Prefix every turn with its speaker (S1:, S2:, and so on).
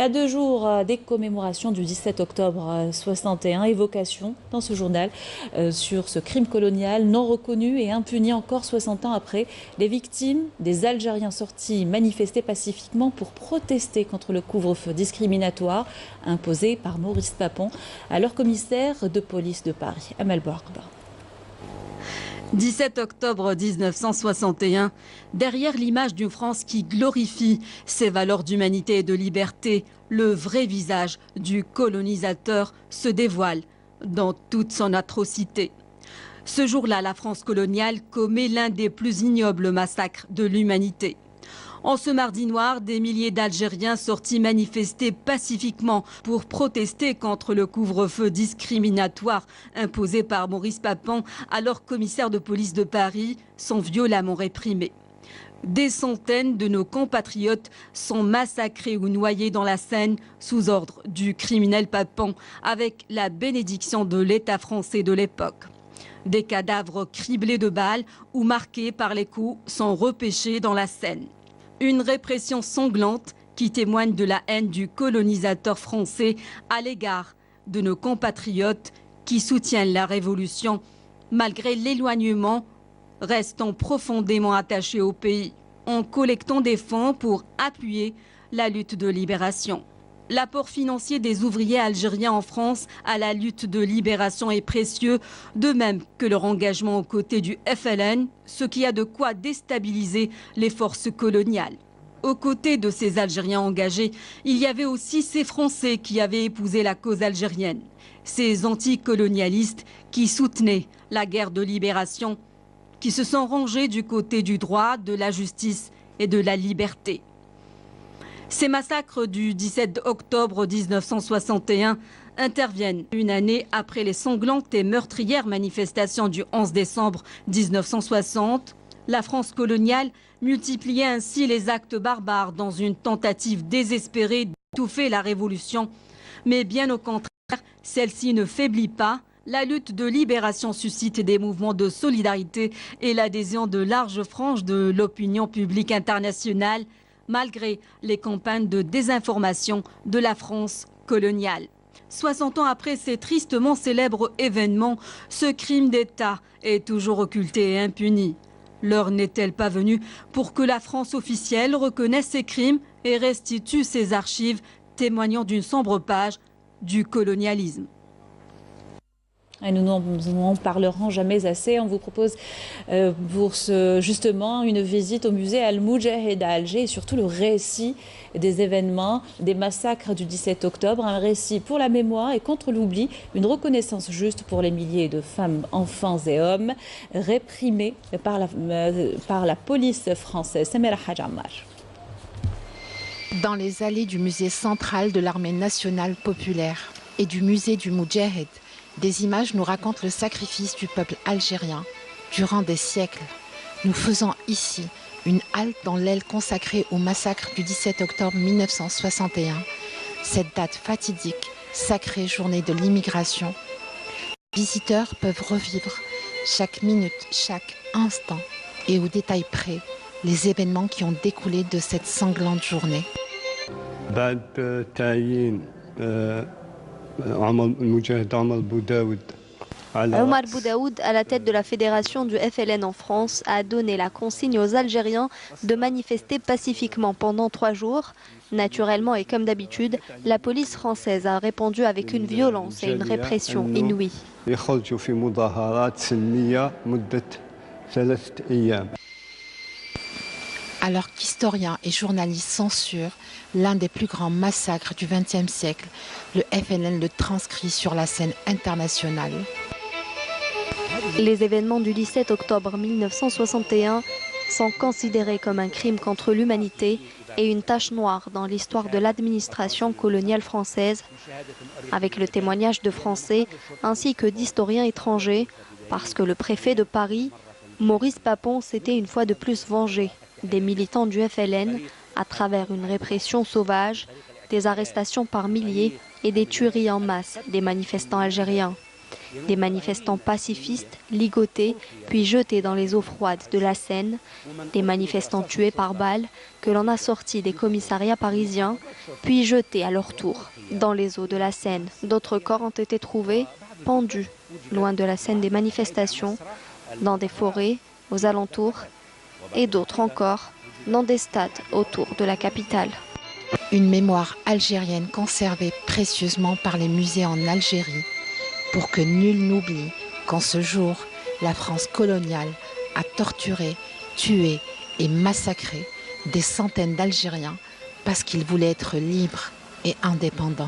S1: À 2 jours des commémorations du 17 octobre 61, évocation dans ce journal sur ce crime colonial non reconnu et impuni encore 60 ans après. Les victimes, des Algériens sortis manifester pacifiquement pour protester contre le couvre-feu discriminatoire imposé par Maurice Papon à leur commissaire de police de Paris, Amel Bouakba.
S2: 17 octobre 1961, derrière l'image d'une France qui glorifie ses valeurs d'humanité et de liberté, le vrai visage du colonisateur se dévoile dans toute son atrocité. Ce jour-là, la France coloniale commet l'un des plus ignobles massacres de l'humanité. En ce mardi noir, des milliers d'Algériens sortis manifester pacifiquement pour protester contre le couvre-feu discriminatoire imposé par Maurice Papon, alors commissaire de police de Paris, sont violemment réprimés. Des centaines de nos compatriotes sont massacrés ou noyés dans la Seine sous ordre du criminel Papon, avec la bénédiction de l'État français de l'époque. Des cadavres criblés de balles ou marqués par les coups sont repêchés dans la Seine. Une répression sanglante qui témoigne de la haine du colonisateur français à l'égard de nos compatriotes qui soutiennent la Révolution, malgré l'éloignement, restant profondément attachés au pays, en collectant des fonds pour appuyer la lutte de libération. L'apport financier des ouvriers algériens en France à la lutte de libération est précieux, de même que leur engagement aux côtés du FLN, ce qui a de quoi déstabiliser les forces coloniales. Aux côtés de ces Algériens engagés, il y avait aussi ces Français qui avaient épousé la cause algérienne, ces anticolonialistes qui soutenaient la guerre de libération, qui se sont rangés du côté du droit, de la justice et de la liberté. Ces massacres du 17 octobre 1961 interviennent une année après les sanglantes et meurtrières manifestations du 11 décembre 1960. La France coloniale multipliait ainsi les actes barbares dans une tentative désespérée d'étouffer la révolution. Mais bien au contraire, celle-ci ne faiblit pas. La lutte de libération suscite des mouvements de solidarité et l'adhésion de larges franges de l'opinion publique internationale, malgré les campagnes de désinformation de la France coloniale. 60 ans après ces tristement célèbres événements, ce crime d'État est toujours occulté et impuni. L'heure n'est-elle pas venue pour que la France officielle reconnaisse ces crimes et restitue ses archives témoignant d'une sombre page du colonialisme?
S1: Et nous n'en parlerons jamais assez. On vous propose justement une visite au musée Al-Moudjahed à Alger et surtout le récit des événements, des massacres du 17 octobre. Un récit pour la mémoire et contre l'oubli, une reconnaissance juste pour les milliers de femmes, enfants et hommes réprimés par la police française. Samira Hajamar.
S3: Dans les allées du musée central de l'armée nationale populaire et du musée du Moudjahed, des images nous racontent le sacrifice du peuple algérien durant des siècles. Nous faisons ici une halte dans l'aile consacrée au massacre du 17 octobre 1961, cette date fatidique, sacrée journée de l'immigration. Les visiteurs peuvent revivre chaque minute, chaque instant et au détail près les événements qui ont découlé de cette sanglante journée.
S4: Omar Boudaoud, à la tête de la fédération du FLN en France, a donné la consigne aux Algériens de manifester pacifiquement pendant 3 jours. Naturellement et comme d'habitude, la police française a répondu avec une violence et une répression inouïes.
S3: Alors qu'historiens et journalistes censurent l'un des plus grands massacres du XXe siècle, le FLN le transcrit sur la scène internationale.
S4: Les événements du 17 octobre 1961 sont considérés comme un crime contre l'humanité et une tache noire dans l'histoire de l'administration coloniale française, avec le témoignage de Français ainsi que d'historiens étrangers, parce que le préfet de Paris, Maurice Papon, s'était une fois de plus vengé des militants du FLN à travers une répression sauvage, des arrestations par milliers et des tueries en masse des manifestants algériens. Des manifestants pacifistes ligotés puis jetés dans les eaux froides de la Seine. Des manifestants tués par balles que l'on a sortis des commissariats parisiens puis jetés à leur tour dans les eaux de la Seine. D'autres corps ont été trouvés pendus loin de la scène des manifestations, dans des forêts aux alentours et d'autres encore dans des stades autour de la capitale.
S3: Une mémoire algérienne conservée précieusement par les musées en Algérie pour que nul n'oublie qu'en ce jour, la France coloniale a torturé, tué et massacré des centaines d'Algériens parce qu'ils voulaient être libres et indépendants.